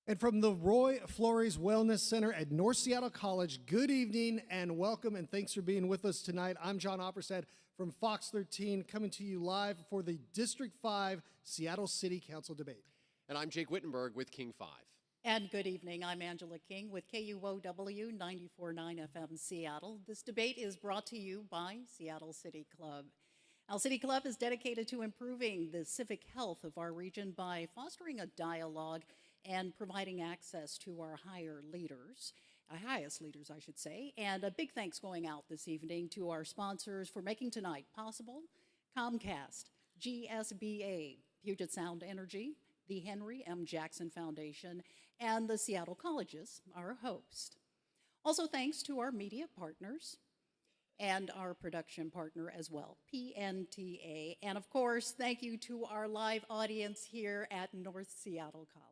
And from the Roy Flores Wellness Center at North Seattle College, good evening and welcome, and thanks for being with us tonight. I'm John Opperstead from Fox 13, coming to you live for the District 5 Seattle City Council debate. And I'm Jake Wittenberg with King 5. And good evening, I'm Angela King with KUOW 94.9 FM Seattle. This debate is brought to you by Seattle City Club. Our City Club is dedicated to improving the civic health of our region by fostering a dialogue and providing access to our highest leaders, I should say. And a big thanks going out this evening to our sponsors for making tonight possible: Comcast, GSBA, Puget Sound Energy, the Henry M. Jackson Foundation, and the Seattle Colleges, our host. Also thanks to our media partners and our production partner as well, PNTA. And of course, thank you to our live audience here at North Seattle College.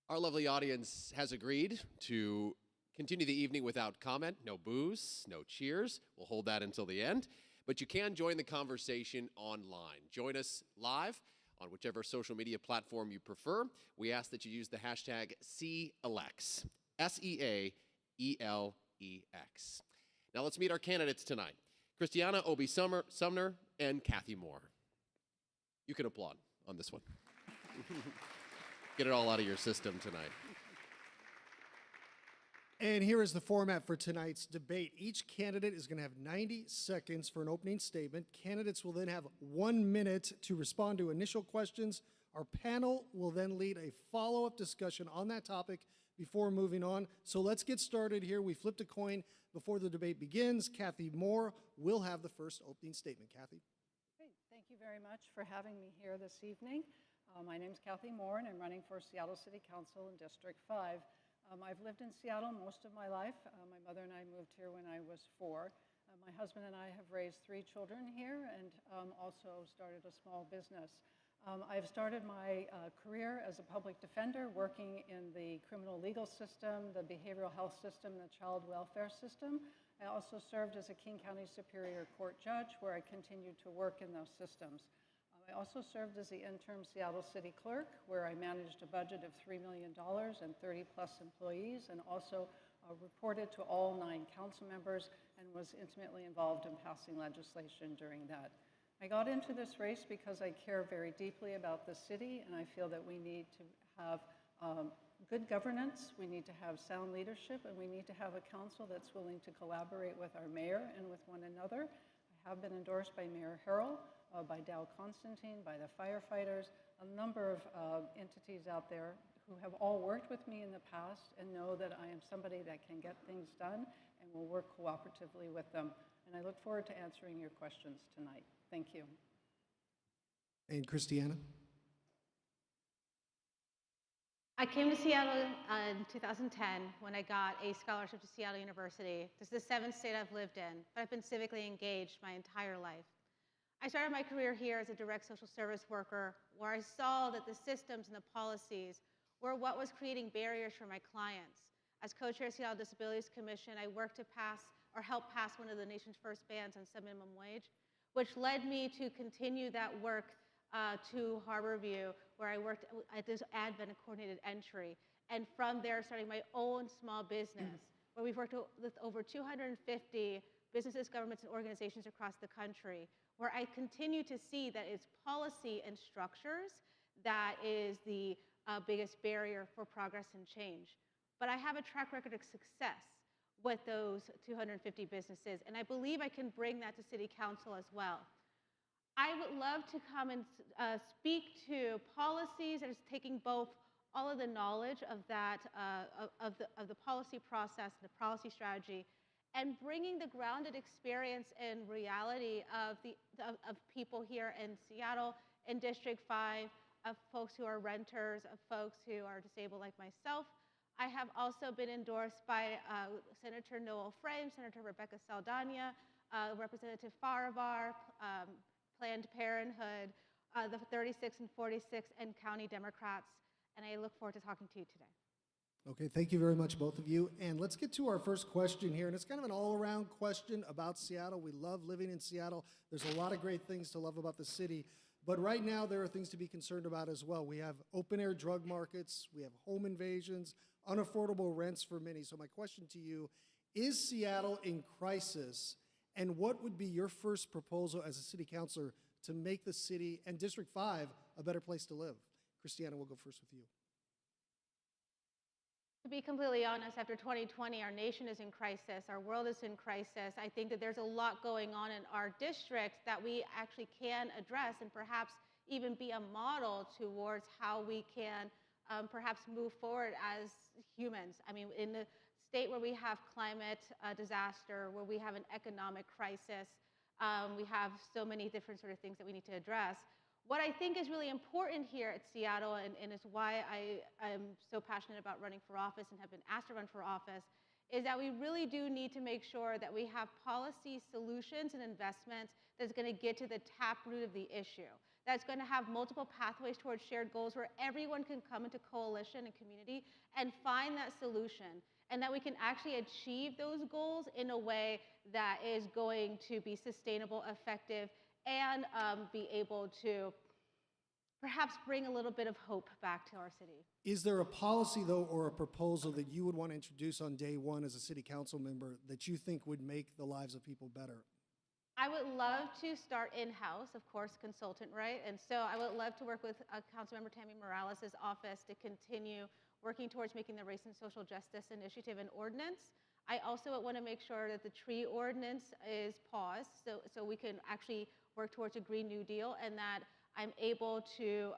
Our lovely audience has agreed to continue the evening without comment, no boos, no cheers. We'll hold that until the end. But you can join the conversation online. Join us live on whichever social media platform you prefer. We ask that you use the hashtag CELEX, SEAELEX. Now let's meet our candidates tonight: ChrisTiana, ObeySumner, and Cathy Moore. You can applaud on this one. Get it all out of your system tonight. And here is the format for tonight's debate. Each candidate is going to have 90 seconds for an opening statement. Candidates will then have 1 minute to respond to initial questions. Our panel will then lead a follow-up discussion on that topic before moving on. So let's get started here. We flipped a coin before the debate begins. Cathy Moore will have the first opening statement. Cathy. Great. Thank you very much for having me here this evening. My name is Cathy Moore, and I'm running for Seattle City Council in District 5. I've lived in Seattle most of my life. My mother and I moved here when I was 4. My husband and I have raised 3 children here and also started a small business. I've started my career as a public defender, working in the criminal legal system, the behavioral health system, the child welfare system. I also served as a King County Superior Court judge, where I continued to work in those systems. I also served as the interim Seattle City Clerk, where I managed a budget of $3 million and 30-plus employees, and also reported to all 9 council members and was intimately involved in passing legislation during that. I got into this race because I care very deeply about the city, and I feel that we need to have good governance, we need to have sound leadership, and we need to have a council that's willing to collaborate with our mayor and with one another. I have been endorsed by Mayor Harrell, by Dow Constantine, by the firefighters, a number of entities out there who have all worked with me in the past and know that I am somebody that can get things done and will work cooperatively with them. And I look forward to answering your questions tonight. Thank you. And ChrisTiana. I came to Seattle in 2010 when I got a scholarship to Seattle University. This is the 7th state I've lived in, but I've been civically engaged my entire life. I started my career here as a direct social service worker, where I saw that the systems and the policies were what was creating barriers for my clients. As co-chair of Seattle Disabilities Commission, I worked to pass or help pass one of the nation's first bans on sub-minimum wage, which led me to continue that work to Harborview, where I worked at this advent and coordinated entry. And from there, starting my own small business, where we've worked with over 250 businesses, governments, and organizations across the country, where I continue to see that it's policy and structures that is the biggest barrier for progress and change. But I have a track record of success with those 250 businesses, and I believe I can bring that to City Council as well. I would love to come and speak to policies that is taking both all of the knowledge of that of the policy process, the policy strategy, and bringing the grounded experience and reality of people here in Seattle, in District 5, of folks who are renters, of folks who are disabled like myself. I have also been endorsed by Senator Noel Frame, Senator Rebecca Saldana, Representative Farivar, Planned Parenthood, the 36 and 46 and county Democrats, and I look forward to talking to you today. Okay, thank you very much, both of you. And let's get to our first question here. And it's kind of an all-around question about Seattle. We love living in Seattle. There's a lot of great things to love about the city. But right now, there are things to be concerned about as well. We have open-air drug markets, we have home invasions, unaffordable rents for many. So my question to you, is Seattle in crisis? And what would be your first proposal as a city councilor to make the city and District 5 a better place to live? ChrisTiana, we'll go first with you. To be completely honest, after 2020, our nation is in crisis, our world is in crisis. I think that there's a lot going on in our districts that we actually can address and perhaps even be a model towards how we can perhaps move forward as humans. I mean, in the state where we have climate disaster, where we have an economic crisis, we have so many different sort of things that we need to address. What I think is really important here at Seattle, and is why I am so passionate about running for office and have been asked to run for office, is that we really do need to make sure that we have policy solutions and investments that's going to get to the taproot of the issue, that's going to have multiple pathways towards shared goals where everyone can come into coalition and community and find that solution, and that we can actually achieve those goals in a way that is going to be sustainable, effective, and be able to perhaps bring a little bit of hope back to our city. Is there a policy, though, or a proposal that you would want to introduce on day one as a city council member that you think would make the lives of people better? I would love to start in-house, of course, consultant, right? And so I would love to work with Councilmember Tammy Morales' office to continue working towards making the Race and Social Justice Initiative an ordinance. I also want to make sure that the tree ordinance is paused so we can actually work towards a Green New Deal, and that I'm able to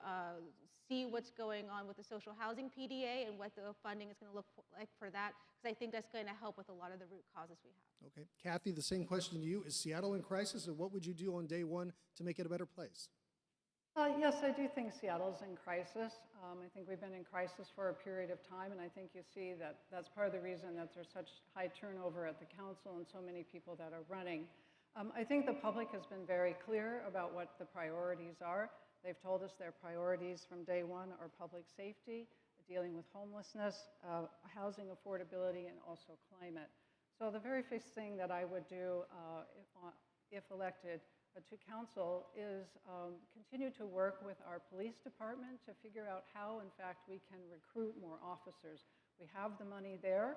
see what's going on with the social housing PDA and what the funding is going to look like for that, because I think that's going to help with a lot of the root causes we have. Okay. Cathy, the same question to you. Is Seattle in crisis, and what would you do on day one to make it a better place? Yes, I do think Seattle's in crisis. I think we've been in crisis for a period of time, and I think you see that that's part of the reason that there's such high turnover at the council and so many people that are running. I think the public has been very clear about what the priorities are. They've told us their priorities from day one are public safety, dealing with homelessness, housing affordability, and also climate. So the very first thing that I would do if elected to council is continue to work with our police department to figure out how, in fact, we can recruit more officers. We have the money there,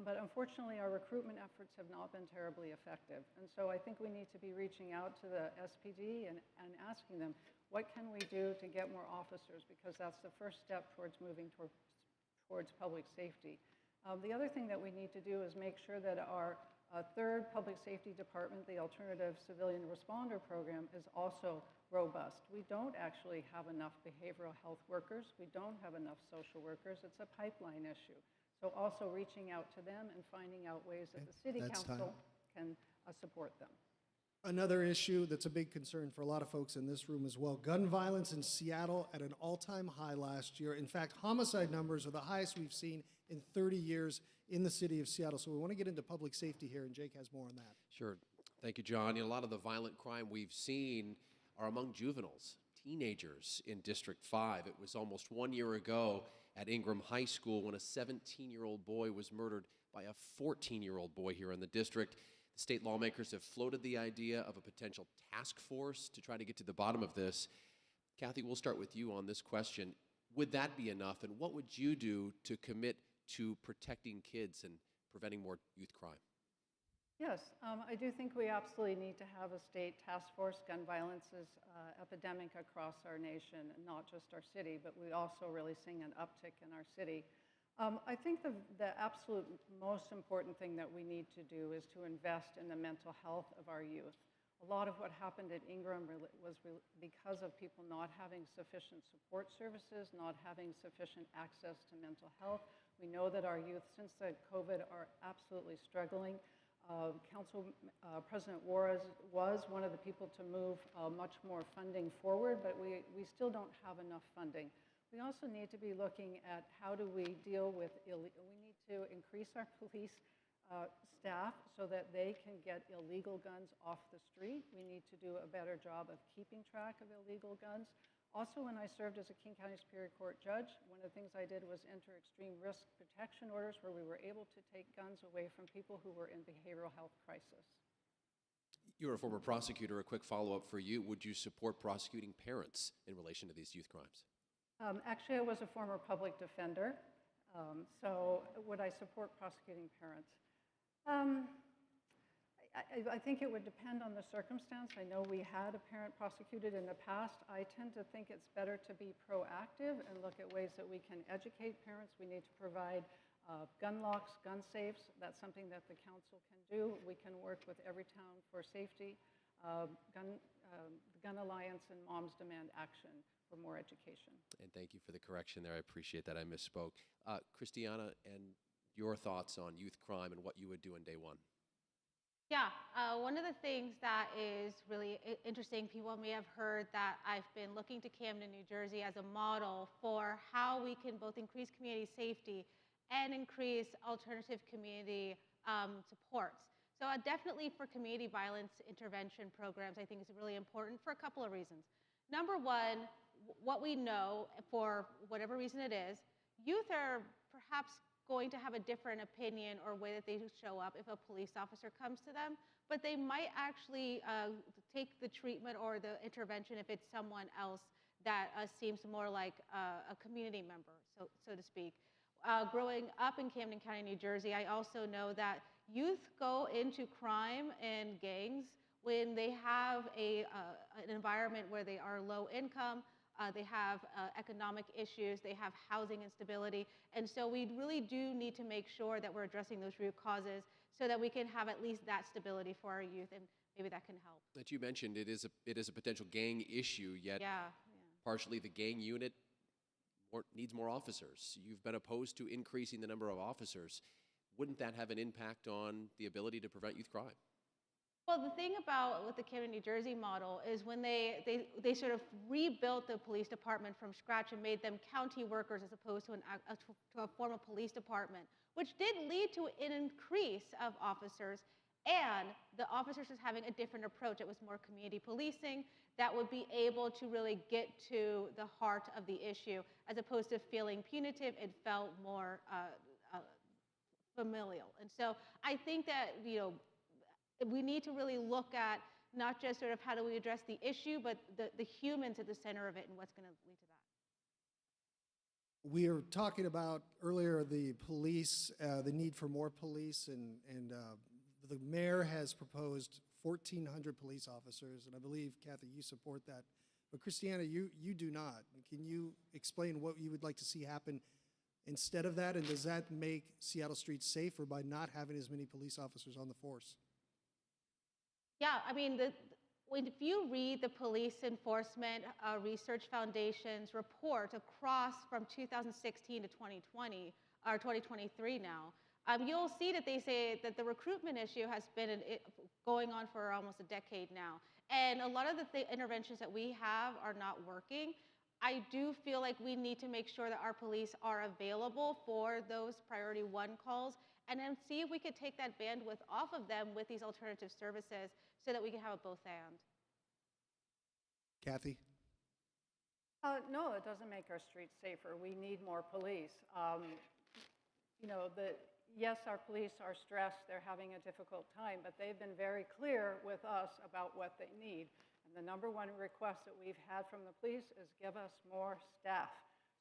but unfortunately our recruitment efforts have not been terribly effective. And so I think we need to be reaching out to the SPD and asking them, what can we do to get more officers? Because that's the first step towards moving towards public safety. The other thing that we need to do is make sure that our third public safety department, the Alternative Civilian Responder Program, is also robust. We don't actually have enough behavioral health workers. We don't have enough social workers. It's a pipeline issue. So also reaching out to them and finding out ways that the city council can support them. Another issue that's a big concern for a lot of folks in this room as well, gun violence in Seattle at an all-time high last year. In fact, homicide numbers are the highest we've seen in 30 years in the city of Seattle. So we want to get into public safety here, and Jake has more on that. Sure. Thank you, John. You know, a lot of the violent crime we've seen are among juveniles, teenagers in District 5. It was almost 1 year ago at Ingram High School when a 17-year-old boy was murdered by a 14-year-old boy here in the district. The state lawmakers have floated the idea of a potential task force to try to get to the bottom of this. Cathy, we'll start with you on this question. Would that be enough, and what would you do to commit to protecting kids and preventing more youth crime? Yes, I do think we absolutely need to have a state task force. Gun violence is epidemic across our nation, and not just our city, but we also really seeing an uptick in our city. I think the absolute most important thing that we need to do is to invest in the mental health of our youth. A lot of what happened at Ingram was because of people not having sufficient support services, not having sufficient access to mental health. We know that our youth, since the COVID, are absolutely struggling. President Flores was one of the people to move much more funding forward, but we still don't have enough funding. We also need to be looking at how do we deal with we need to increase our police staff so that they can get illegal guns off the street. We need to do a better job of keeping track of illegal guns. Also, when I served as a King County Superior Court judge, one of the things I did was enter extreme risk protection orders where we were able to take guns away from people who were in behavioral health crisis. You're a former prosecutor. A quick follow-up for you. Would you support prosecuting parents in relation to these youth crimes? Actually, I was a former public defender, so would I support prosecuting parents? I think it would depend on the circumstance. I know we had a parent prosecuted in the past. I tend to think it's better to be proactive and look at ways that we can educate parents. We need to provide gun locks, gun safes. That's something that the council can do. We can work with Everytown for Safety, the Gun Alliance, and Moms Demand Action for more education. And thank you for the correction there. I appreciate that. I misspoke. ChrisTiana, and your thoughts on youth crime and what you would do in day one. Yeah, one of the things that is really interesting, people may have heard that I've been looking to Camden, New Jersey as a model for how we can both increase community safety and increase alternative community supports. So definitely for community violence intervention programs, I think is really important for a couple of reasons. Number one, what we know, for whatever reason it is, youth are perhaps going to have a different opinion or way that they show up if a police officer comes to them, but they might actually take the treatment or the intervention if it's someone else that seems more like a community member, so to speak. Growing up in Camden County, New Jersey, I also know that youth go into crime and gangs when they have an environment where they are low income, they have economic issues, they have housing instability, and so we really do need to make sure that we're addressing those root causes so that we can have at least that stability for our youth, and maybe that can help. That you mentioned, it is a potential gang issue, yet partially the gang unit needs more officers. You've been opposed to increasing the number of officers. Wouldn't that have an impact on the ability to prevent youth crime? Well, the thing about with the Camden, New Jersey model is when they sort of rebuilt the police department from scratch and made them county workers as opposed to a formal police department, which did lead to an increase of officers, and the officers was having a different approach. It was more community policing that would be able to really get to the heart of the issue, as opposed to feeling punitive. It felt more familial. And so I think that, we need to really look at not just sort of how do we address the issue, but the humans at the center of it and what's going to lead to that. We were talking about earlier the police, the need for more police, and the mayor has proposed 1,400 police officers, and I believe, Cathy, you support that. But ChrisTiana, you do not. Can you explain what you would like to see happen instead of that, and does that make Seattle streets safer by not having as many police officers on the force? Yeah, I mean, if you read the Police Enforcement Research Foundation's report across from 2016 to 2020, or 2023 now, you'll see that they say that the recruitment issue has been going on for almost a decade now. And a lot of the interventions that we have are not working. I do feel like we need to make sure that our police are available for those priority one calls, and then see if we could take that bandwidth off of them with these alternative services so that we can have a both and. Cathy? No, it doesn't make our streets safer. We need more police. Yes, our police are stressed. They're having a difficult time, but they've been very clear with us about what they need. And the number one request that we've had from the police is give us more staff.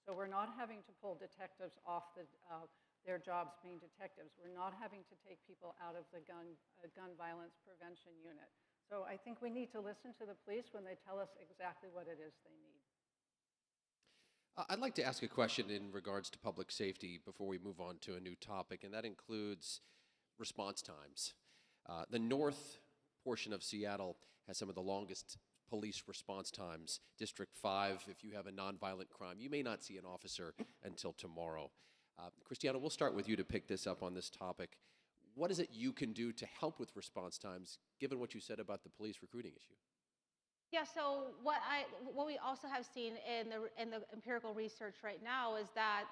So we're not having to pull detectives off their jobs being detectives. We're not having to take people out of the gun violence prevention unit. So I think we need to listen to the police when they tell us exactly what it is they need. I'd like to ask a question in regards to public safety before we move on to a new topic, and that includes response times. The north portion of Seattle has some of the longest police response times. District 5, if you have a nonviolent crime, you may not see an officer until tomorrow. ChrisTiana, we'll start with you to pick this up on this topic. What is it you can do to help with response times, given what you said about the police recruiting issue? Yeah, so what we also have seen in the empirical research right now is that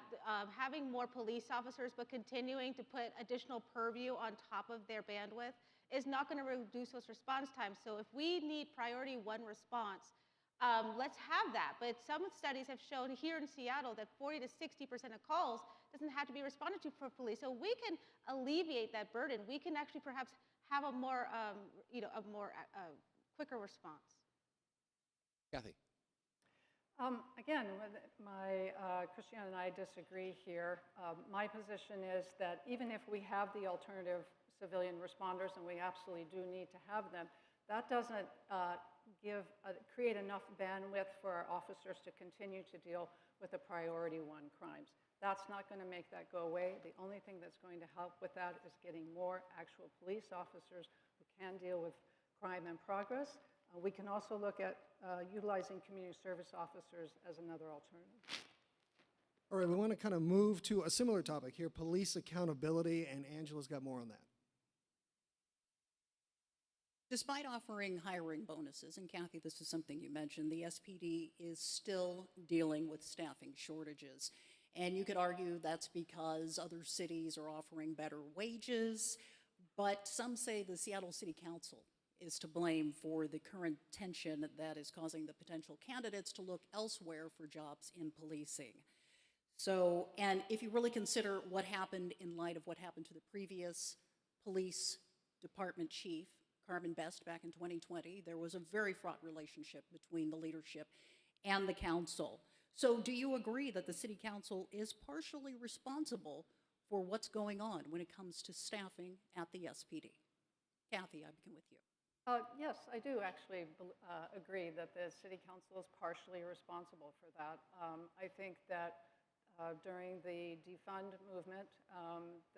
having more police officers but continuing to put additional purview on top of their bandwidth is not going to reduce those response times. So if we need priority one response, let's have that. But some studies have shown here in Seattle that 40 to 60% of calls doesn't have to be responded to for police. So we can alleviate that burden. We can actually perhaps have a more, a more quicker response. Kathy. Again, ChrisTiana and I disagree here. My position is that even if we have the alternative civilian responders, and we absolutely do need to have them, that doesn't create enough bandwidth for our officers to continue to deal with the priority one crimes. That's not going to make that go away. The only thing that's going to help with that is getting more actual police officers who can deal with crime in progress. We can also look at utilizing community service officers as another alternative. All right, we want to kind of move to a similar topic here, police accountability, and Angela's got more on that. Despite offering hiring bonuses, and Cathy, this is something you mentioned, the SPD is still dealing with staffing shortages. And you could argue that's because other cities are offering better wages, but some say the Seattle City Council is to blame for the current tension that is causing the potential candidates to look elsewhere for jobs in policing. So, and if you really consider what happened in light of what happened to the previous police department chief, Carmen Best, back in 2020, there was a very fraught relationship between the leadership and the council. So do you agree that the city council is partially responsible for what's going on when it comes to staffing at the SPD? Kathy, I begin with you. Yes, I do actually agree that the City Council is partially responsible for that. I think that during the defund movement,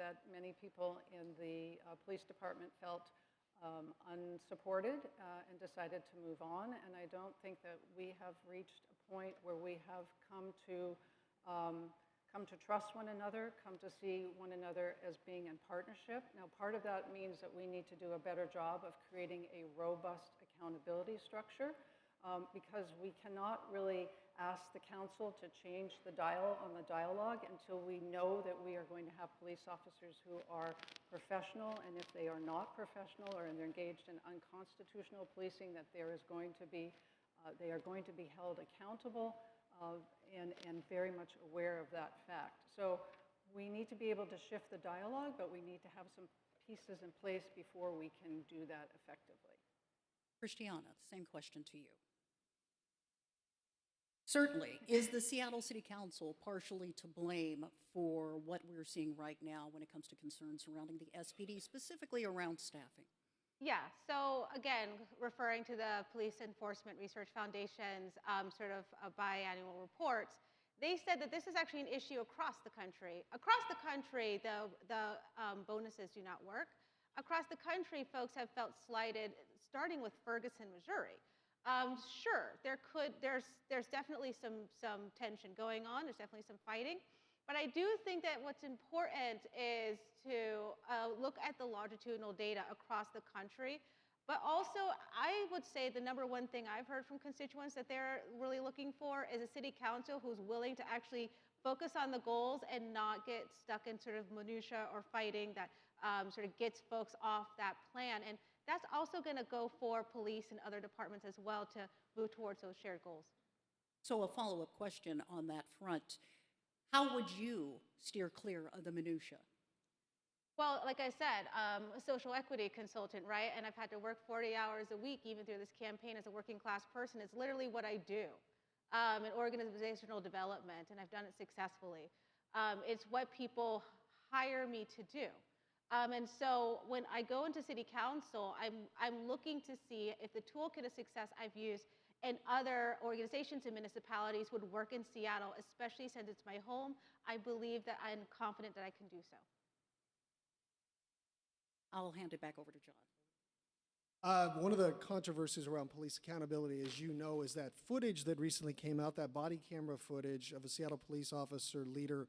that many people in the police department felt unsupported and decided to move on. And I don't think that we have reached a point where we have come to trust one another, come to see one another as being in partnership. Now, part of that means that we need to do a better job of creating a robust accountability structure because we cannot really ask the council to change the dial on the dialogue until we know that we are going to have police officers who are professional, and if they are not professional or they're engaged in unconstitutional policing, that they are going to be held accountable. And very much aware of that fact. So we need to be able to shift the dialogue, but we need to have some pieces in place before we can do that effectively. ChrisTiana, same question to you. Certainly, is the Seattle City Council partially to blame for what we're seeing right now when it comes to concerns surrounding the SPD, specifically around staffing? Yeah, so again, referring to the Police Enforcement Research Foundation's sort of biannual reports, they said that this is actually an issue across the country. Across the country, the bonuses do not work. Across the country, folks have felt slighted, starting with Ferguson, Missouri. Sure, there's definitely some tension going on. There's definitely some fighting. But I do think that what's important is to look at the longitudinal data across the country. But also, I would say the number one thing I've heard from constituents that they're really looking for is a city council who's willing to actually focus on the goals and not get stuck in sort of minutia or fighting that sort of gets folks off that plan. And that's also going to go for police and other departments as well to move towards those shared goals. So a follow-up question on that front. How would you steer clear of the minutia? Well, like I said, a social equity consultant, right? And I've had to work 40 hours a week, even through this campaign, as a working class person. It's literally what I do in organizational development, and I've done it successfully. It's what people hire me to do. And so when I go into city council, I'm looking to see if the toolkit of success I've used and other organizations and municipalities would work in Seattle, especially since it's my home. I believe that I'm confident that I can do so. I'll hand it back over to John. One of the controversies around police accountability, as you know, is that footage that recently came out, that body camera footage of a Seattle police officer leader,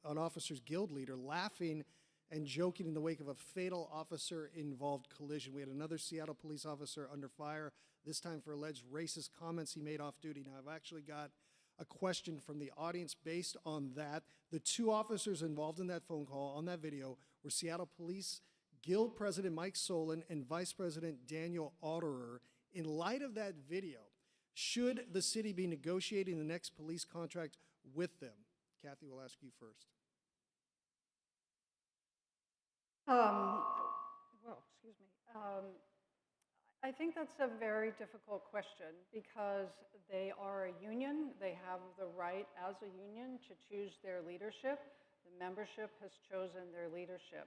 an officers guild leader, laughing and joking in the wake of a fatal officer-involved collision. We had another Seattle police officer under fire, this time for alleged racist comments he made off duty. Now, I've actually got a question from the audience based on that. The two officers involved in that phone call, on that video, were Seattle Police Guild President Mike Solon and Vice President Daniel Otterer. In light of that video, should the city be negotiating the next police contract with them? Cathy, we'll ask you first. Well, excuse me. I think that's a very difficult question because they are a union. They have the right as a union to choose their leadership. The membership has chosen their leadership.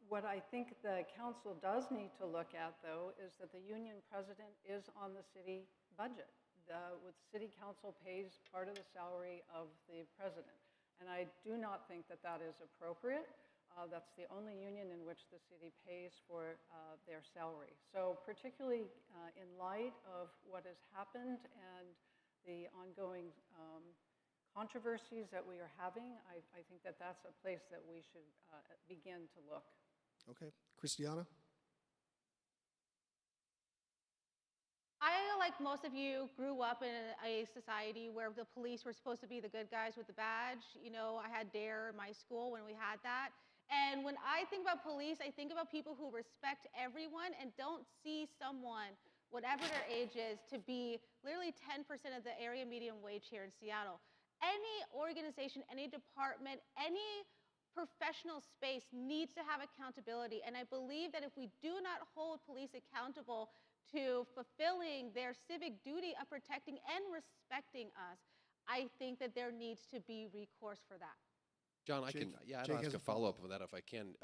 What I think the council does need to look at, though, is that the union president is on the city budget. The city council pays part of the salary of the president. And I do not think that that is appropriate. That's the only union in which the city pays for their salary. So particularly in light of what has happened and the ongoing controversies that we are having, I think that that's a place that we should begin to look. Okay. ChrisTiana? I, like most of you, grew up in a society where the police were supposed to be the good guys with the badge. You know, I had DARE in my school when we had that. And when I think about police, I think about people who respect everyone and don't see someone, whatever their age is, to be literally 10% of the area median wage here in Seattle. Any organization, any department, any professional space needs to have accountability. And I believe that if we do not hold police accountable to fulfilling their civic duty of protecting and respecting us, I think that there needs to be recourse for that. John, Jake I'd has ask a a follow-up on that if I can.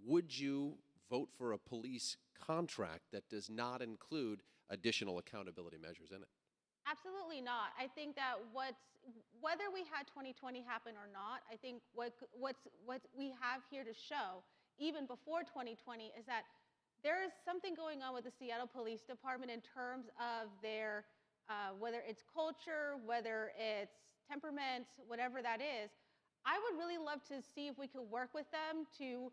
Would you vote for a police contract that does not include additional accountability measures in it? Absolutely not. I think that whether we had 2020 happen or not, I think what we have here to show, even before 2020, is that there is something going on with the Seattle Police Department in terms of their, whether it's culture, whether it's temperament, whatever that is. I would really love to see if we could work with them to,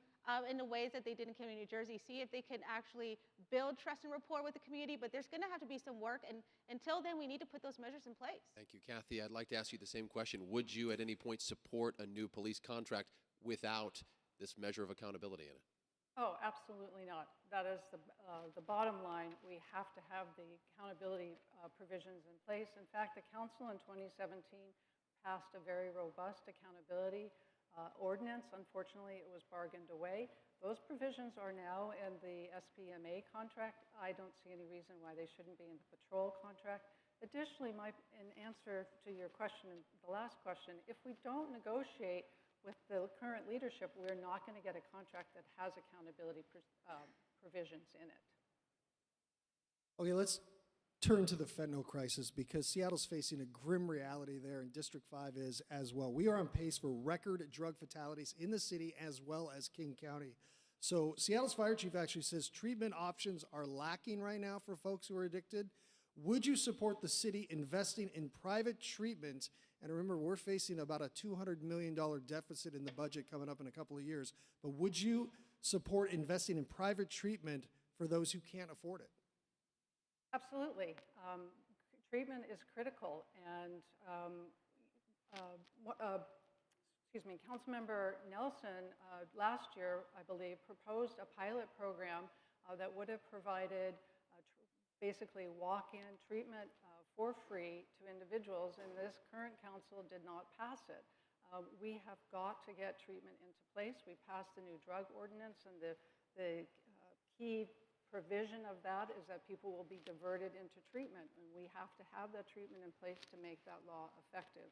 in the ways that they did in Community New Jersey, see if they can actually build trust and rapport with the community, but there's gonna have to be some work, and until then, we need to put those measures in place. Thank you, Cathy. I'd like to ask you the same question. Would you at any point support a new police contract without this measure of accountability in it? Oh, absolutely not. That is the bottom line. We have to have the accountability provisions in place. In fact, the council in 2017 passed a very robust accountability ordinance. Unfortunately, it was bargained away. Those provisions are now in the SPMA contract. I don't see any reason why they shouldn't be in the patrol contract. Additionally, in answer to your question, the last question, if we don't negotiate with the current leadership, we're not going to get a contract that has accountability provisions in it. Okay, let's turn to the fentanyl crisis because Seattle's facing a grim reality there, and District 5 is as well. We are on pace for record drug fatalities in the city as well as King County. So Seattle's fire chief actually says treatment options are lacking right now for folks who are addicted. Would you support the city investing in private treatment? And remember, we're facing about a $200 million deficit in the budget coming up in a couple of years. But would you support investing in private treatment for those who can't afford it? Absolutely. Treatment is critical, and Councilmember Nelson last year, I believe, proposed a pilot program that would have provided basically walk-in treatment for free to individuals, and this current council did not pass it. We have got to get treatment into place. We passed the new drug ordinance, and the key provision of that is that people will be diverted into treatment, and we have to have that treatment in place to make that law effective.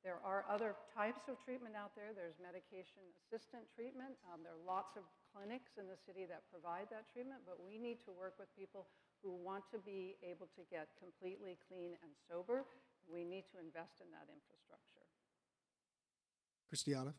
There are other types of treatment out there. There's medication assistant treatment. There are lots of clinics in the city that provide that treatment, but we need to work with people who want to be able to get completely clean and sober. We need to invest in that infrastructure. ChrisTiana?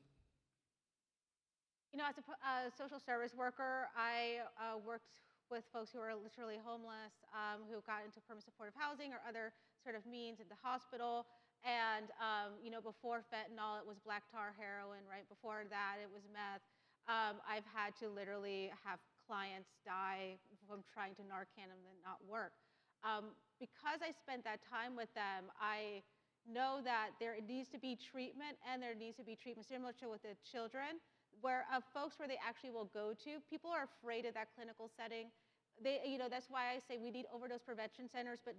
You know, as a social service worker, I worked with folks who are literally homeless, who got into permanent supportive housing or other sort of means in the hospital. And, you know, before fentanyl, it was black tar heroin. Right before that, it was meth. I've had to literally have clients die from trying to Narcan them and not work. Because I spent that time with them, I know that there needs to be treatment, and there needs to be treatment similar to with the children, where folks where they actually will go to. People are afraid of that clinical setting. You know, that's why I say we need overdose prevention centers, but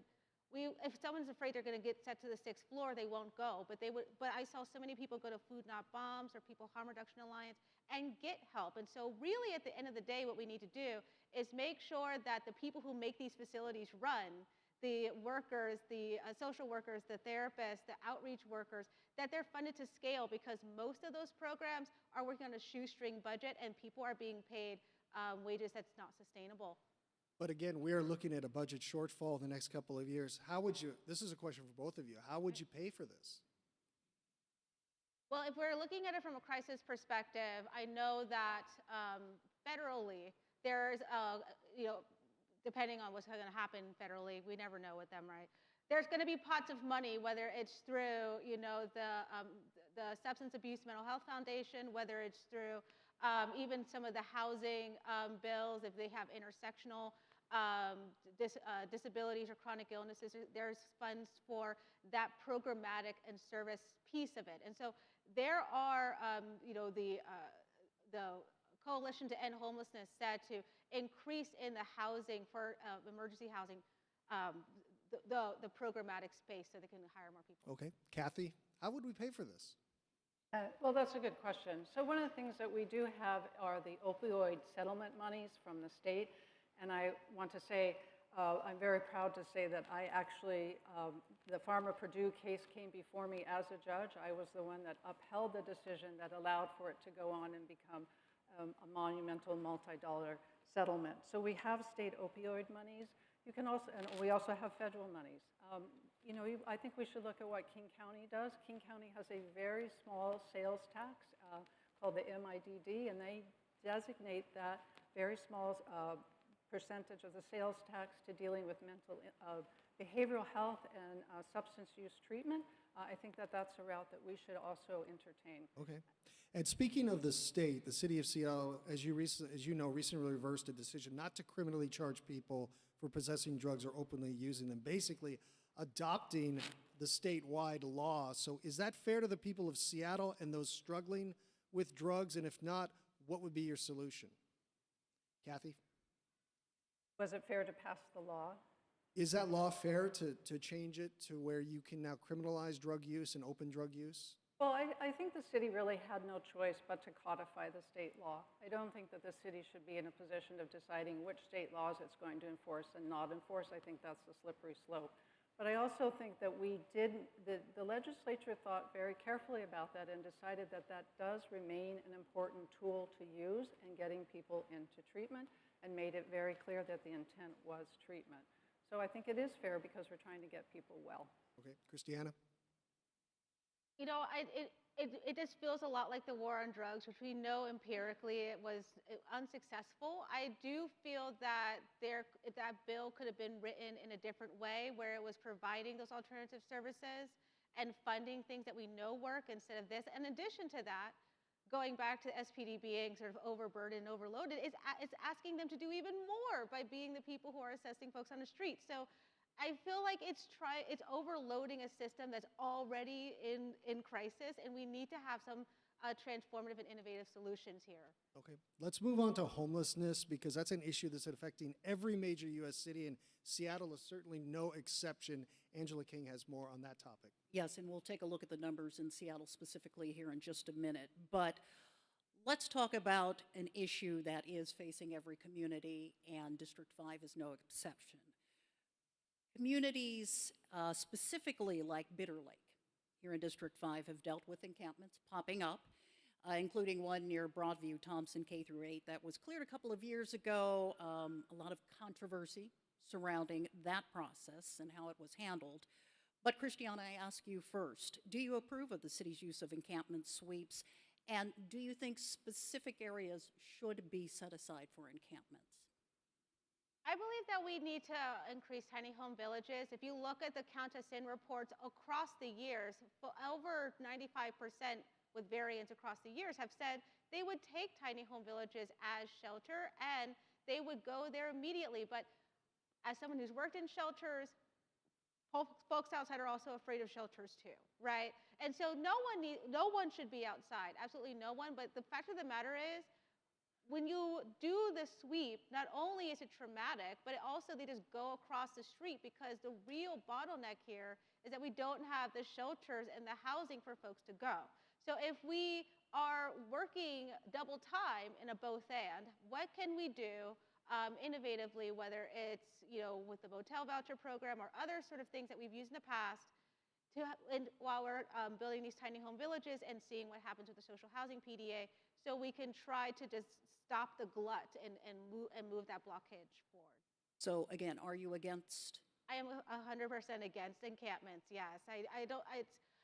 If someone's afraid they're going to get set to the 6th floor, they won't go. But I saw so many people go to Food Not Bombs or People Harm Reduction Alliance and get help. And so really at the end of the day, what we need to do is make sure that the people who make these facilities run, the workers, the social workers, the therapists, the outreach workers, that they're funded to scale, because most of those programs are working on a shoestring budget and people are being paid wages that's not sustainable. But again, we are looking at a budget shortfall the next couple of years. How would you, this is a question for both of you, how would you pay for this? Well, if we're looking at it from a crisis perspective, I know that federally, there's, depending on what's going to happen federally, we never know with them, right? There's going to be pots of money, whether it's through, the Substance Abuse Mental Health Foundation, whether it's through even some of the housing bills, if they have intersectional disabilities or chronic illnesses, there's funds for that programmatic and service piece of it. And so there are, the Coalition to End Homelessness said to increase in the housing for emergency housing, the programmatic space so they can hire more people. Okay, Cathy, how would we pay for this? Well, that's a good question. So one of the things that we do have are the opioid settlement monies from the state. And I want to say, I'm very proud to say that I actually, the Pharma Purdue case came before me as a judge. I was the one that upheld the decision that allowed for it to go on and become a monumental multi-dollar settlement. So we have state opioid monies. You can also, and we also have federal monies. I think we should look at what King County does. King County has a very small sales tax called the MIDD, and they designate that very small percentage of the sales tax to dealing with behavioral health and substance use treatment. I think that that's a route that we should also entertain. Okay. And speaking of the state, the city of Seattle, as you know, recently reversed a decision not to criminally charge people for possessing drugs or openly using them, basically adopting the statewide law. So is that fair to the people of Seattle and those struggling with drugs? And if not, what would be your solution? Cathy? Was it fair to pass the law? Is that law fair to change it to where you can now criminalize drug use and open drug use? Well, I think the city really had no choice but to codify the state law. I don't think that the city should be in a position of deciding which state laws it's going to enforce and not enforce. I think that's a slippery slope. But I also think that the legislature thought very carefully about that and decided that that does remain an important tool to use in getting people into treatment, and made it very clear that the intent was treatment. So I think it is fair because we're trying to get people well. Okay, ChrisTiana? It just feels a lot like the war on drugs, which we know empirically it was unsuccessful. I do feel that that bill could have been written in a different way, where it was providing those alternative services and funding things that we know work instead of this. In addition to that, going back to SPD being sort of overburdened, overloaded, it's asking them to do even more by being the people who are assessing folks on the street. So I feel like it's overloading a system that's already in crisis, and we need to have some transformative and innovative solutions here. Okay, let's move on to homelessness, because that's an issue that's affecting every major U.S. city, and Seattle is certainly no exception. Angela King has more on that topic. Yes, and we'll take a look at the numbers in Seattle specifically here in just a minute. But let's talk about an issue that is facing every community, and District 5 is no exception. Communities, specifically like Bitter Lake, here in District 5, have dealt with encampments popping up, including one near Broadview, Thompson K-8, that was cleared a couple of years ago. A lot of controversy surrounding that process and how it was handled. But ChrisTiana, I ask you first, do you approve of the city's use of encampment sweeps, and do you think specific areas should be set aside for encampments? I believe that we need to increase tiny home villages. If you look at the Count Us In reports across the years, over 95% with variants across the years have said they would take tiny home villages as shelter, and they would go there immediately. But as someone who's worked in shelters, folks outside are also afraid of shelters too, right? And so no one should be outside, absolutely no one. But the fact of the matter is, when you do the sweep, not only is it traumatic, but it also they just go across the street, because the real bottleneck here is that we don't have the shelters and the housing for folks to go. So if we are working double time in a both and, what can we do innovatively, whether it's with the motel voucher program or other sort of things that we've used in the past, while we're building these tiny home villages and seeing what happens with the social housing PDA, so we can try to just stop the glut and move that blockage forward. So again, are you against? I am 100% against encampments. Yes, I don't.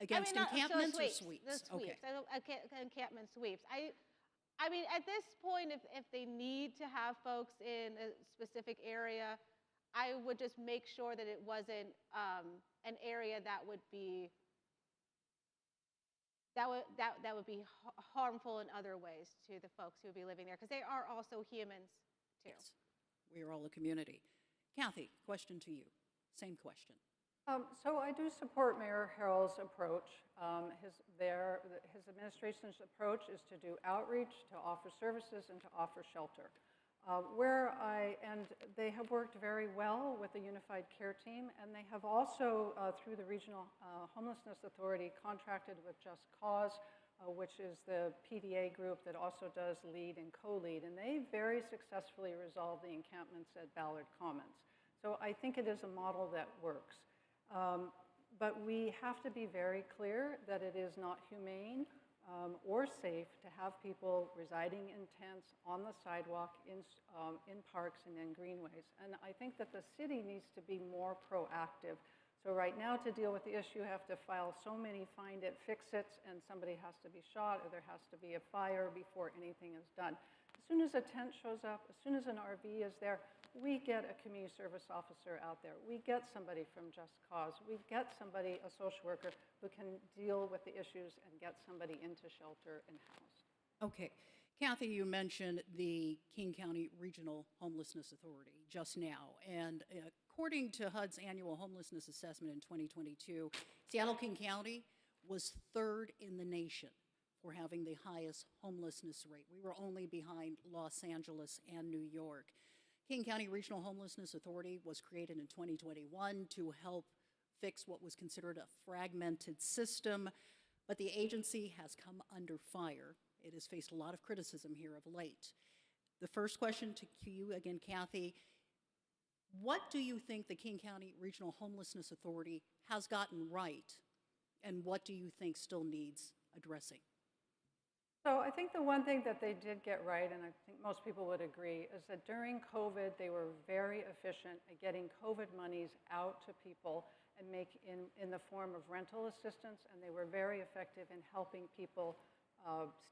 Against encampments or sweeps? The sweeps. Okay. Encampment sweeps. I mean, at this point, if they need to have folks in a specific area, I would just make sure that it wasn't an area that would be harmful in other ways to the folks who would be living there, because they are also humans too. Yes. We are all a community. Cathy, question to you. Same question. So I do support Mayor Harrell's approach. His administration's approach is to do outreach, to offer services, and to offer shelter. And they have worked very well with the Unified Care Team, and they have also, through the Regional Homelessness Authority, contracted with Just Cause, which is the PDA group that also does lead and co-lead, and they very successfully resolved the encampments at Ballard Commons. So I think it is a model that works. But we have to be very clear that it is not humane or safe to have people residing in tents on the sidewalk, in parks, and in greenways. And I think that the city needs to be more proactive. So right now, to deal with the issue, you have to file so many find it, fix it's, and somebody has to be shot, or there has to be a fire before anything is done. As soon as a tent shows up, as soon as an RV is there, we get a community service officer out there. We get somebody from Just Cause. We get somebody, a social worker, who can deal with the issues and get somebody into shelter and housed. Okay. Cathy, you mentioned the King County Regional Homelessness Authority just now. And according to HUD's annual homelessness assessment in 2022, Seattle-King County was third in the nation for having the highest homelessness rate. We were only behind Los Angeles and New York. King County Regional Homelessness Authority was created in 2021 to help fix what was considered a fragmented system, but the agency has come under fire. It has faced a lot of criticism here of late. The first question to you again, Cathy, what do you think the King County Regional Homelessness Authority has gotten right, and what do you think still needs addressing? So I think the one thing that they did get right, and I think most people would agree, is that during COVID, they were very efficient at getting COVID monies out to people and in the form of rental assistance, and they were very effective in helping people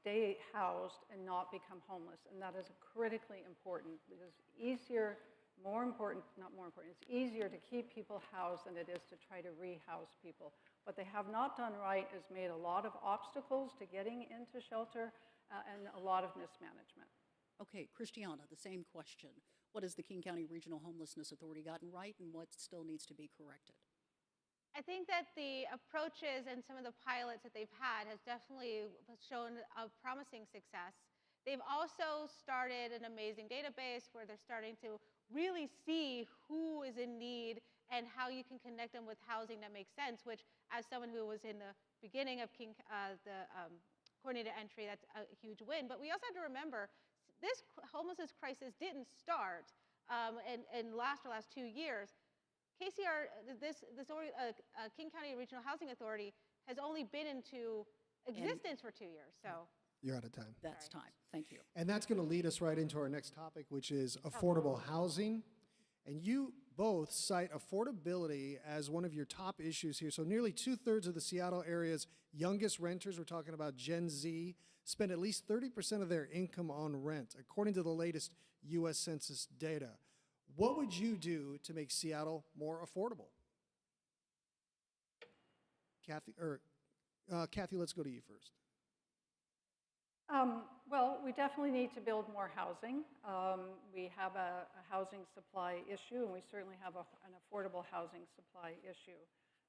stay housed and not become homeless. And that is critically important. It is easier, it's easier to keep people housed than it is to try to rehouse people. What they have not done right is made a lot of obstacles to getting into shelter and a lot of mismanagement. Okay, ChrisTiana, the same question. What has the King County Regional Homelessness Authority gotten right, and what still needs to be corrected? I think that the approaches and some of the pilots that they've had has definitely shown a promising success. They've also started an amazing database where they're starting to really see who is in need and how you can connect them with housing that makes sense, which, as someone who was in the beginning of coordinated entry, that's a huge win. But we also have to remember, this homelessness crisis didn't start and last for the last 2 years. KCR, King County Regional Housing Authority, has only been into existence for 2 years. So You're out of time. That's time. Thank you. And that's going to lead us right into our next topic, which is affordable housing. And you both cite affordability as one of your top issues here. So nearly 2/3 of the Seattle area's youngest renters, we're talking about Gen Z, spend at least 30% of their income on rent, according to the latest U.S. Census data. What would you do to make Seattle more affordable? Cathy, let's go to you first. Well, we definitely need to build more housing. We have a housing supply issue, and we certainly have an affordable housing supply issue.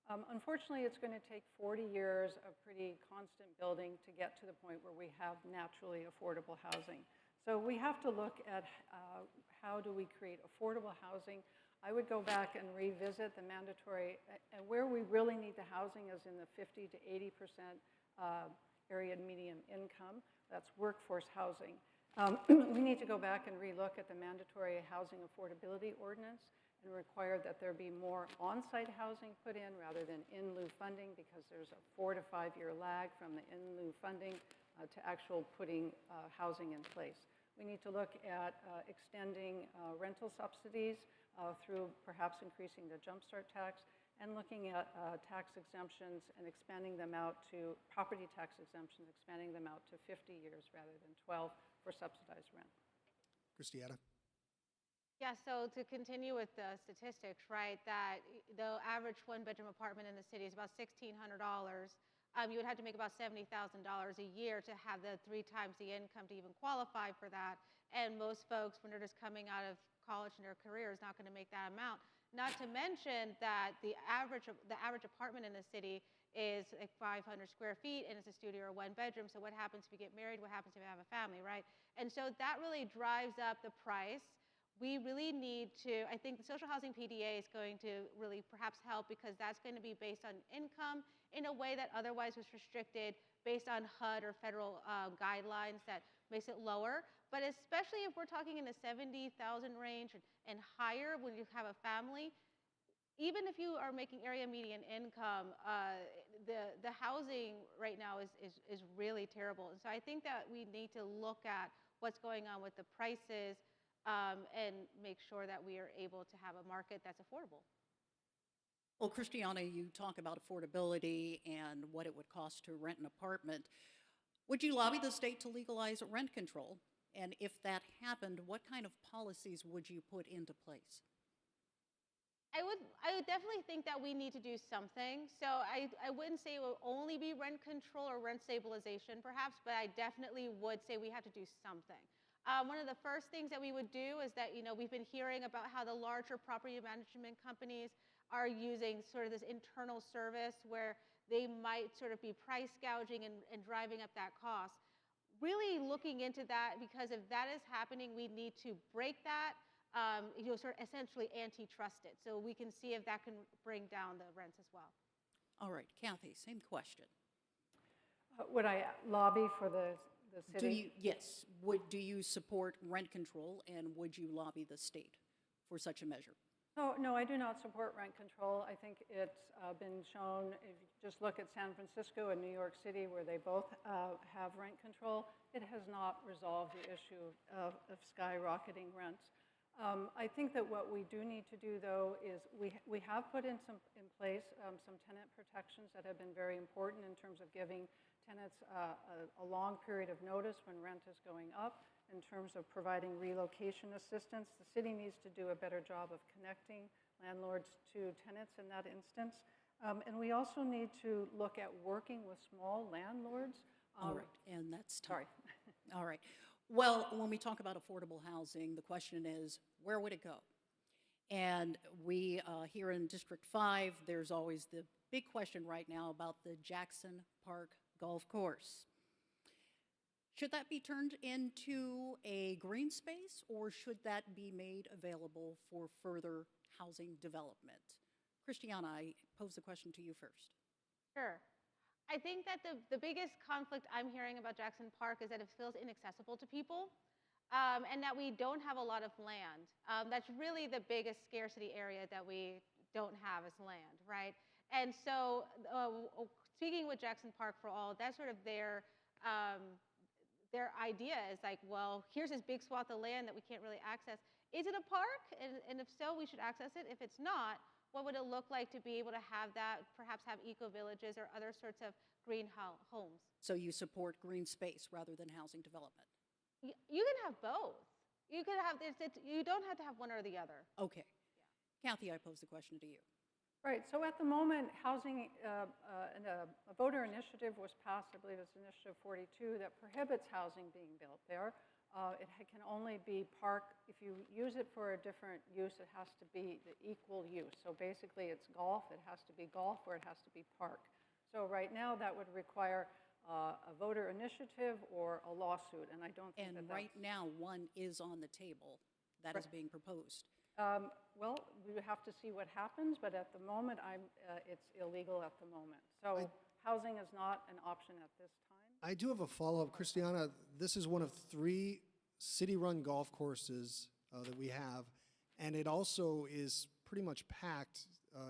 Unfortunately, it's going to take 40 years of pretty constant building to get to the point where we have naturally affordable housing. So we have to look at how do we create affordable housing. I would go back and revisit the mandatory, and where we really need the housing is in the 50 to 80% area median income. That's workforce housing. We need to go back and relook at the mandatory housing affordability ordinance and require that there be more on-site housing put in rather than in lieu funding, because there's a 4 to 5 year lag from the in lieu funding to actual putting housing in place. We need to look at extending rental subsidies through perhaps increasing the jumpstart tax, and looking at tax exemptions and expanding them out to, property tax exemptions, expanding them out to 50 years rather than 12 for subsidized rent. ChrisTiana. Yeah, so to continue with the statistics, right, that the average one-bedroom apartment in the city is about $1,600. You would have to make about $70,000 a year to have the 3 times the income to even qualify for that. And most folks, when they're just coming out of college and their career, is not going to make that amount. Not to mention that the average apartment in the city is like 500 square feet, and it's a studio or 1 bedroom. So what happens if you get married? What happens if you have a family, right? And so that really drives up the price. We really need to, I think the social housing PDA is going to really perhaps help, because that's going to be based on income in a way that otherwise was restricted based on HUD or federal guidelines that makes it lower. But especially if we're talking in the 70,000 range and higher when you have a family, even if you are making area median income, the housing right now is really terrible. And so I think that we need to look at what's going on with the prices and make sure that we are able to have a market that's affordable. Well, ChrisTiana, you talk about affordability and what it would cost to rent an apartment. Would you lobby the state to legalize rent control? And if that happened, what kind of policies would you put into place? I would definitely think that we need to do something. So I wouldn't say it will only be rent control or rent stabilization perhaps, but I definitely would say we have to do something. One of the first things that we would do is that, we've been hearing about how the larger property management companies are using sort of this internal service where they might sort of be price gouging and driving up that cost. Really looking into that, because if that is happening, we need to break that, sort of essentially antitrust it, so we can see if that can bring down the rents as well. All right, Cathy, same question. Would I lobby for the city? Yes, do you support rent control, and would you lobby the state for such a measure? No, I do not support rent control. I think it's been shown, if you just look at San Francisco and New York City, where they both have rent control, it has not resolved the issue of skyrocketing rents. I think that what we do need to do, though, is we have put in place some tenant protections that have been very important in terms of giving tenants a long period of notice when rent is going up, in terms of providing relocation assistance. The city needs to do a better job of connecting landlords to tenants in that instance. And we also need to look at working with small landlords. All right, and that's time. Sorry. All right. Well, when we talk about affordable housing, the question is, where would it go? And we, here in District 5, there's always the big question right now about the Jackson Park Golf Course. Should that be turned into a green space, or should that be made available for further housing development? ChrisTiana, I pose the question to you first. Sure. I think that the biggest conflict I'm hearing about Jackson Park is that it feels inaccessible to people, and that we don't have a lot of land. That's really the biggest scarcity area that we don't have is land, right? And so speaking with Jackson Park for All, that's sort of their idea is like, well, here's this big swath of land that we can't really access. Is it a park? And if so, we should access it. If it's not, what would it look like to be able to have that, perhaps have eco-villages or other sorts of green homes? So you support green space rather than housing development? You can have both. You can have, you don't have to have one or the other. Okay. Yeah. Cathy, I pose the question to you. Right, so at the moment, housing, a voter initiative was passed, I believe it's Initiative 42, that prohibits housing being built there. It can only be park, if you use it for a different use, it has to be the equal use. So basically it's golf, it has to be golf, or it has to be park. So right now that would require a voter initiative or a lawsuit, and I don't think And that right that's... now, one is on the table that is being proposed. Well, we have to see what happens, but at the moment, it's illegal at the moment. So housing is not an option at this time. I do have a follow-up. ChrisTiana, this is one of 3 city-run golf courses that we have, and it also is pretty much packed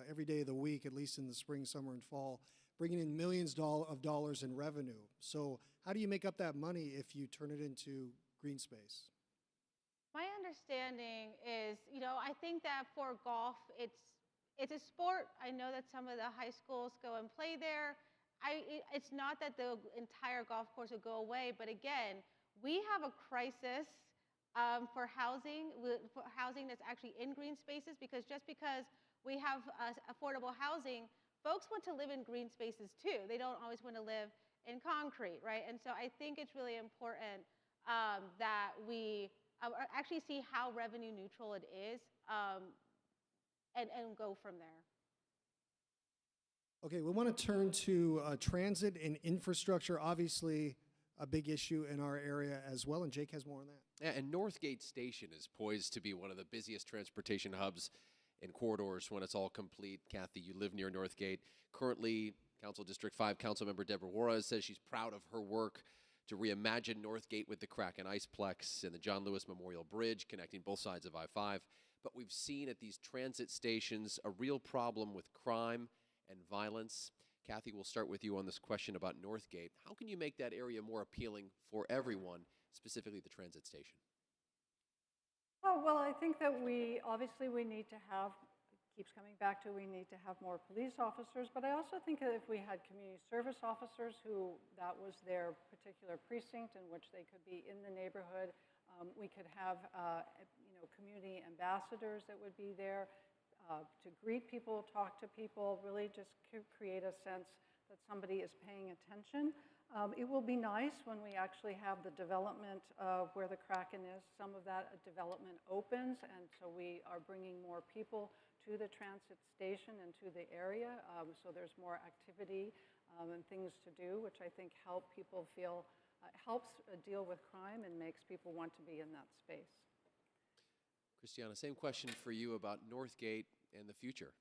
every day of the week, at least in the spring, summer, and fall, bringing in millions of dollars in revenue. So how do you make up that money if you turn it into green space? My understanding is, I think that for golf, it's a sport. I know that some of the high schools go and play there. It's not that the entire golf course will go away, but again, we have a crisis for housing that's actually in green spaces, because just because we have affordable housing, folks want to live in green spaces too. They don't always want to live in concrete, right? And so I think it's really important that we actually see how revenue neutral it is and go from there. Okay, we want to turn to transit and infrastructure, obviously a big issue in our area as well, and Jake has more on that. Yeah, and Northgate Station is poised to be one of the busiest transportation hubs and corridors when it's all complete. Cathy, you live near Northgate. Currently, Council District 5 Councilmember Deborah Juarez says she's proud of her work to reimagine Northgate with the Kraken Iceplex and the John Lewis Memorial Bridge connecting both sides of I-5. But we've seen at these transit stations a real problem with crime and violence. Cathy, we'll start with you on this question about Northgate. How can you make that area more appealing for everyone, specifically the transit station? Oh, well, I think that we need to have, keeps coming back to, we need to have more police officers, but I also think that if we had community service officers who that was their particular precinct in which they could be in the neighborhood, we could have community ambassadors that would be there to greet people, talk to people, really just create a sense that somebody is paying attention. It will be nice when we actually have the development of where the Kraken is. Some of that development opens, and so we are bringing more people to the transit station and to the area, so there's more activity and things to do, which I think help people feel, helps deal with crime and makes people want to be in that space. ChrisTiana, same question for you about Northgate and the future.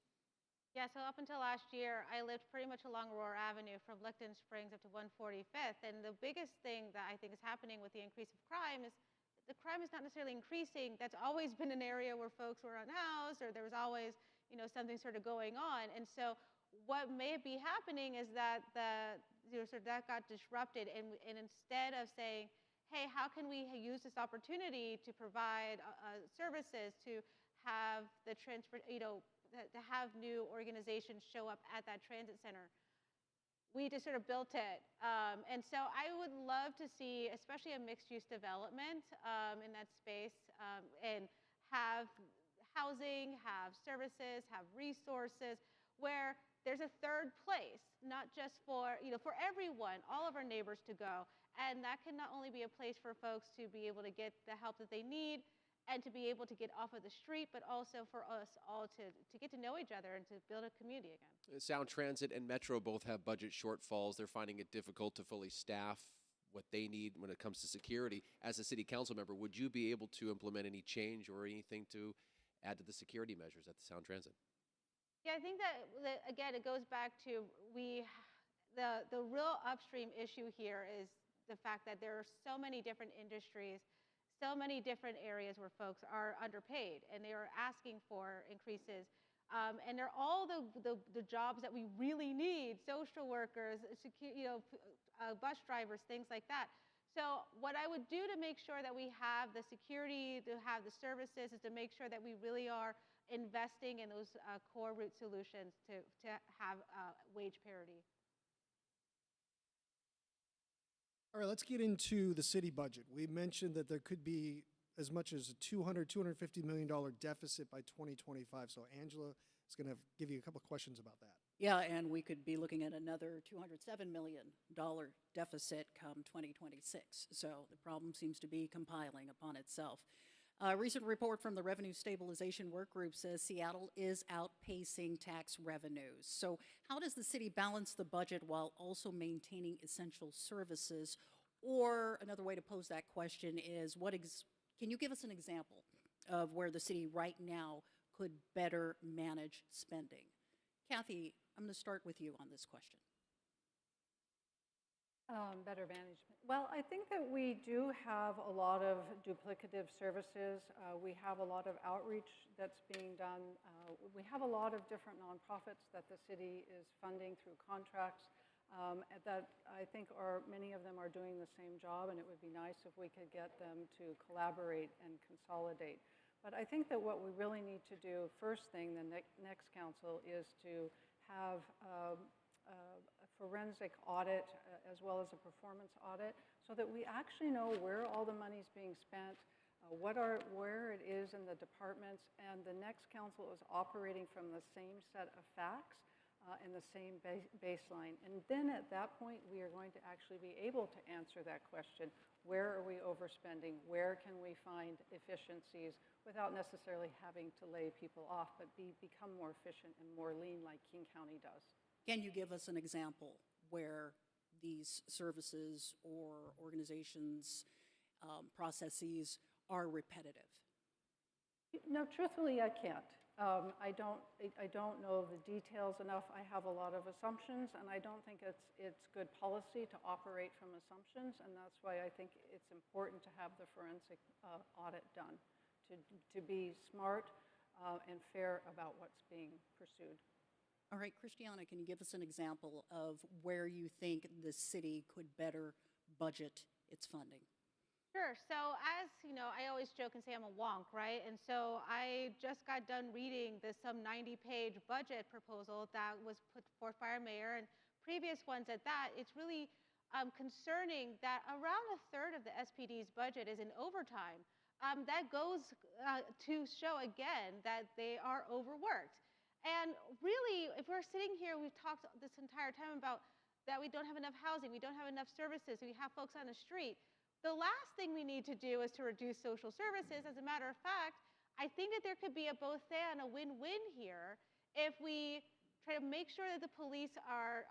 Yeah, so up until last year, I lived pretty much along Aurora Avenue from Licton Springs up to 145th, and the biggest thing that I think is happening with the increase of crime is the crime is not necessarily increasing. That's always been an area where folks were unhoused, or there was always, something sort of going on. And so what may be happening is that that got disrupted, and instead of saying, hey, how can we use this opportunity to provide services, to have the to have new organizations show up at that transit center, we just sort of built it. And so I would love to see, especially a mixed-use development in that space, and have housing, have services, have resources, where there's a third place, not just for, for everyone, all of our neighbors to go. And that can not only be a place for folks to be able to get the help that they need and to be able to get off of the street, but also for us all to get to know each other and to build a community again. Sound Transit and Metro both have budget shortfalls. They're finding it difficult to fully staff what they need when it comes to security. As a city council member, would you be able to implement any change or anything to add to the security measures at the Sound Transit? Yeah, I think that again, it goes back to the real upstream issue here is the fact that there are so many different industries, so many different areas where folks are underpaid, and they are asking for increases. And they're all the jobs that we really need: social workers, bus drivers, things like that. So what I would do to make sure that we have the security, to have the services, is to make sure that we really are investing in those core root solutions to have wage parity. All right, let's get into the city budget. We mentioned that there could be as much as a $250 million deficit by 2025. So Angela is going to give you a couple of questions about that. Yeah, and we could be looking at another $207 million deficit come 2026. So the problem seems to be compiling upon itself. A recent report from the Revenue Stabilization Work Group says Seattle is outpacing tax revenues. So how does the city balance the budget while also maintaining essential services? Or another way to pose that question is, can you give us an example of where the city right now could better manage spending? Cathy, I'm going to start with you on this question. Better management. Well, I think that we do have a lot of duplicative services. We have a lot of outreach that's being done. We have a lot of different nonprofits that the city is funding through contracts that I think many of them are doing the same job, and it would be nice if we could get them to collaborate and consolidate. But I think that what we really need to do, first thing, the next council, is to have a forensic audit as well as a performance audit so that we actually know where all the money's being spent, where it is in the departments, and the next council is operating from the same set of facts and the same baseline. And then at that point, we are going to actually be able to answer that question. Where are we overspending? Where can we find efficiencies without necessarily having to lay people off, but become more efficient and more lean like King County does? Can you give us an example where these services or organizations' processes are repetitive? No, truthfully, I can't. I don't know the details enough. I have a lot of assumptions, and I don't think it's good policy to operate from assumptions, and that's why I think it's important to have the forensic audit done, to be smart and fair about what's being pursued. All right, ChrisTiana, can you give us an example of where you think the city could better budget its funding? Sure. So as you know, I always joke and say I'm a wonk, right? And so I just got done reading this some 90-page budget proposal that was put forth by our mayor and previous ones at that. It's really concerning that around a third of the SPD's budget is in overtime. That goes to show again that they are overworked. And really, if we're sitting here, we've talked this entire time about that we don't have enough housing, we don't have enough services, we have folks on the street. The last thing we need to do is to reduce social services. As a matter of fact, I think that there could be a both and a win-win here if we try to make sure that the police are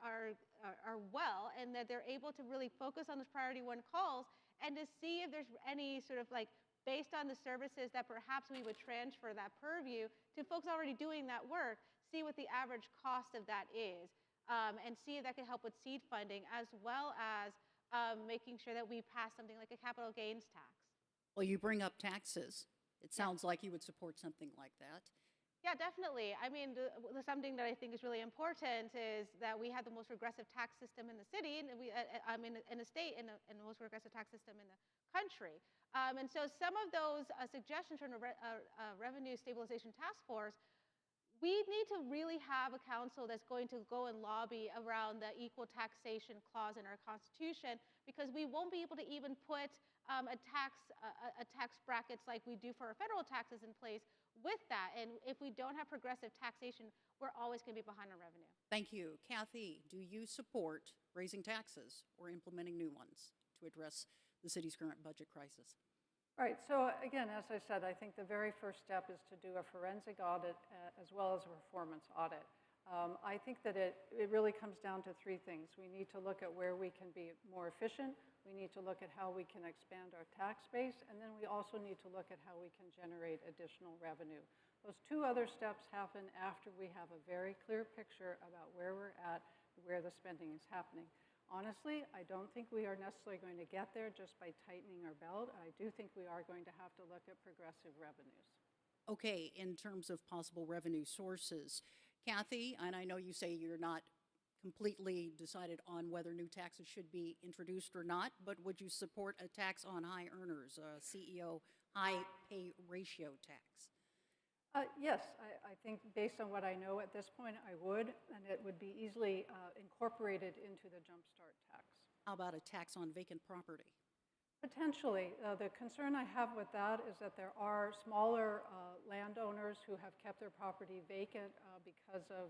well and that they're able to really focus on those priority one calls and to see if there's any sort of like based on the services that perhaps we would transfer that purview to folks already doing that work, see what the average cost of that is, and see if that could help with seed funding, as well as making sure that we pass something like a capital gains tax. Well, you bring up taxes. It sounds like you would support something like that. Yeah, definitely. I mean, something that I think is really important is that we have the most regressive tax system in the city, and in the state, and the most regressive tax system in the country. And so some of those suggestions from the Revenue Stabilization Task Force, we need to really have a council that's going to go and lobby around the equal taxation clause in our Constitution, because we won't be able to even put a tax brackets like we do for our federal taxes in place with that. And if we don't have progressive taxation, we're always going to be behind on revenue. Thank you. Cathy, do you support raising taxes or implementing new ones to address the city's current budget crisis? Right, so again, as I said, I think the very first step is to do a forensic audit as well as a performance audit. I think that it really comes down to three things. We need to look at where we can be more efficient. We need to look at how we can expand our tax base. And then we also need to look at how we can generate additional revenue. Those two other steps happen after we have a very clear picture about where we're at, where the spending is happening. Honestly, I don't think we are necessarily going to get there just by tightening our belt. I do think we are going to have to look at progressive revenues. Okay, in terms of possible revenue sources, Cathy, and I know you say you're not completely decided on whether new taxes should be introduced or not, but would you support a tax on high earners, a CEO high pay ratio tax? Yes, I think based on what I know at this point, I would, and it would be easily incorporated into the Jumpstart tax. How about a tax on vacant property? Potentially. The concern I have with that is that there are smaller landowners who have kept their property vacant because of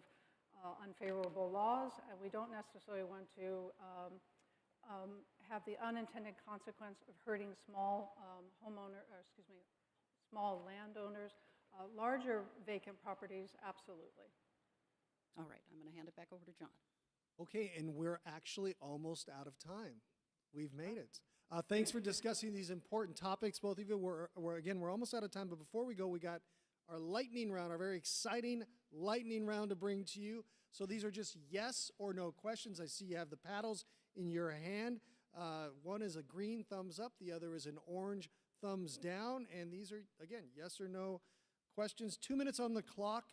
unfavorable laws, and we don't necessarily want to have the unintended consequence of hurting small small landowners. Larger vacant properties, absolutely. All right, I'm going to hand it back over to John. Okay, and we're actually almost out of time. We've made it. Thanks for discussing these important topics, both of you. We're almost out of time, but before we go, we got our lightning round, our very exciting lightning round to bring to you. So these are just yes or no questions. I see you have the paddles in your hand. One is a green thumbs up, the other is an orange thumbs down, and these are, again, yes or no questions. 2 minutes on the clock,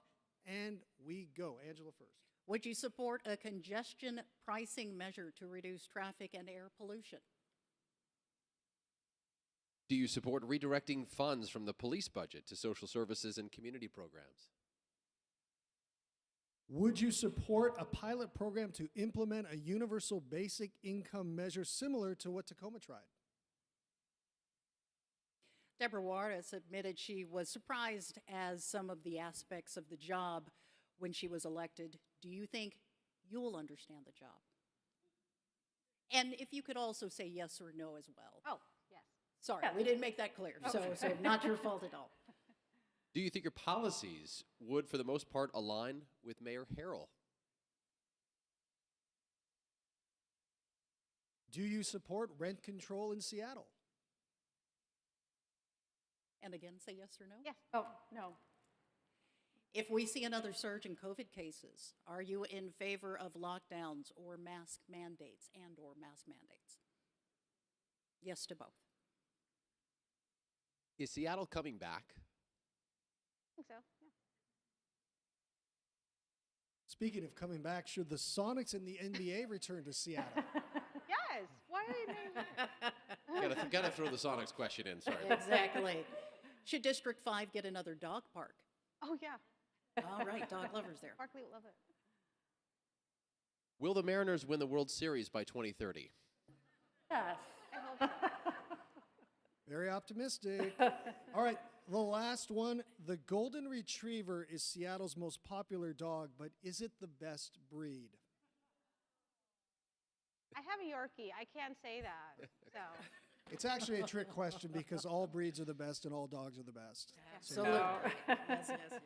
and we go. Angela first. Would you support a congestion pricing measure to reduce traffic and air pollution? Do you support redirecting funds from the police budget to social services and community programs? Would you support a pilot program to implement a universal basic income measure similar to what Tacoma tried? Deborah Juarez admitted she was surprised as some of the aspects of the job when she was elected. Do you think you'll understand the job? And if you could also say yes or no as well. Oh, yes. Sorry, we didn't make that clear, so not your fault at all. Do you think your policies would, for the most part, align with Mayor Harrell? Do you support rent control in Seattle? And again, say yes or no? Yes. Oh, no. If we see another surge in COVID cases, are you in favor of lockdowns or mask mandates and/or mask mandates? Yes to both. Is Seattle coming back? I think so, yeah. Speaking of coming back, should the Sonics and the NBA return to Seattle? Yes. Why are you doing that? Gotta throw the Sonics question in, sorry. Exactly. Should District 5 get another dog park? Oh, yeah. All right, dog lovers there. Barkley will love it. Will the Mariners win the World Series by 2030? Yes. I hope so. Very optimistic. All right, the last one. The Golden Retriever is Seattle's most popular dog, but is it the best breed? I have a Yorkie. I can't say that. So, It's actually a trick question because all breeds are the best and all dogs are the best. Absolutely. Yes, yes, yes.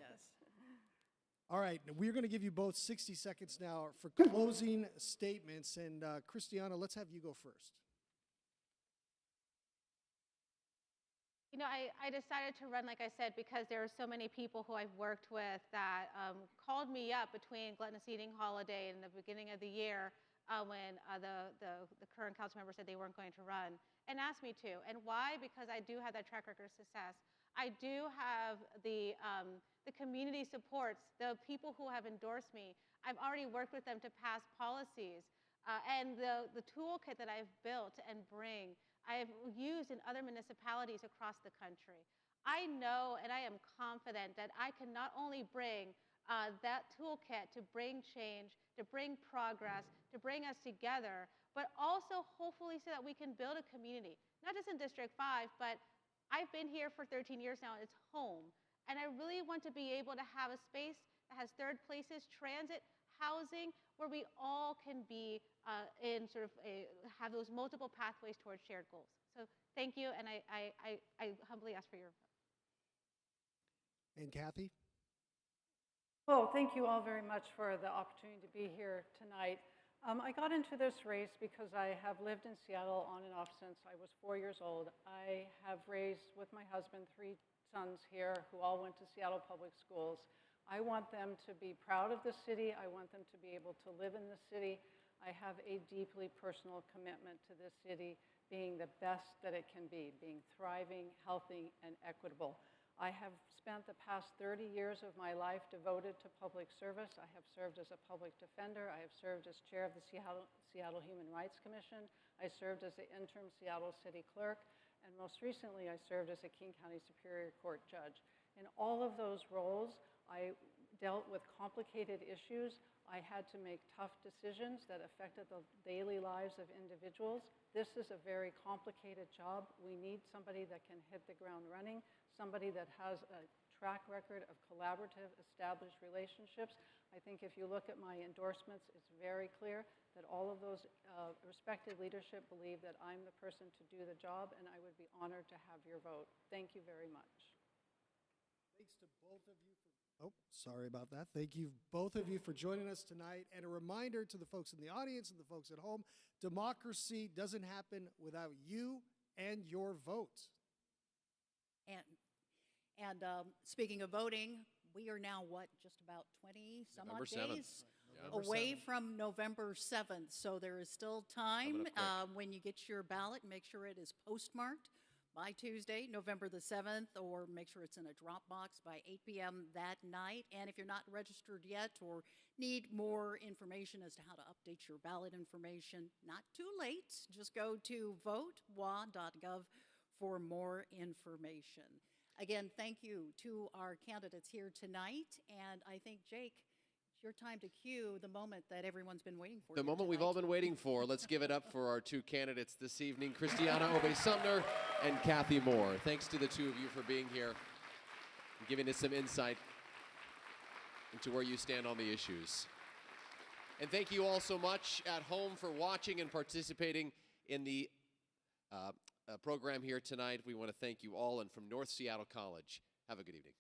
All right, we're going to give you both 60 seconds now for closing statements. And ChrisTiana, let's have you go first. you know, I decided to run, like I said, because there are so many people who I've worked with that called me up between Gluttonous Eating Holiday and the beginning of the year when the current council member said they weren't going to run and asked me to. And why? Because I do have that track record of success. I do have the community supports, the people who have endorsed me. I've already worked with them to pass policies. And the toolkit that I've built and bring, I've used in other municipalities across the country. I know and I am confident that I can not only bring that toolkit to bring change, to bring progress, to bring us together, but also hopefully so that we can build a community, not just in District 5, but I've been here for 13 years now, and it's home. And I really want to be able to have a space that has third places, transit, housing, where we all can be in sort of have those multiple pathways towards shared goals. So thank you, and I humbly ask for your vote. And Cathy? Well, thank you all very much for the opportunity to be here tonight. I got into this race because I have lived in Seattle on and off since I was 4 years old. I have raised, with my husband, 3 sons here who all went to Seattle Public Schools. I want them to be proud of the city. I want them to be able to live in the city. I have a deeply personal commitment to this city being the best that it can be, being thriving, healthy, and equitable. I have spent the past 30 years of my life devoted to public service. I have served as a public defender. I have served as chair of the Seattle Human Rights Commission. I served as the interim Seattle City Clerk. And most recently, I served as a King County Superior Court judge. In all of those roles, I dealt with complicated issues. I had to make tough decisions that affected the daily lives of individuals. This is a very complicated job. We need somebody that can hit the ground running, somebody that has a track record of collaborative, established relationships. I think if you look at my endorsements, it's very clear that all of those respected leadership believe that I'm the person to do the job, and I would be honored to have your vote. Thank you very much. Thanks to both of you for, oh, sorry about that. Thank you, both of you, for joining us tonight. And a reminder to the folks in the audience and the folks at home, democracy doesn't happen without you and your vote. And speaking of voting, we are now, just about 20 some November odd 7th. days Yeah. away from November 7th. So there is still time. Coming up quick. When you get your ballot, make sure it is postmarked by Tuesday, November the 7th, or make sure it's in a drop box by 8 p.m. that night. And if you're not registered yet or need more information as to how to update your ballot information, not too late. Just go to votewa.gov for more information. Again, thank you to our candidates here tonight. And I think, Jake, it's your time to cue the moment that everyone's been waiting for. The here moment we've tonight. all been waiting for. Let's give it up for our two candidates this evening, ChrisTiana ObeySumner and Cathy Moore. Thanks to the two of you for being here and giving us some insight into where you stand on the issues. And thank you all so much at home for watching and participating in the program here tonight. We want to thank you all, and from North Seattle College, have a good evening.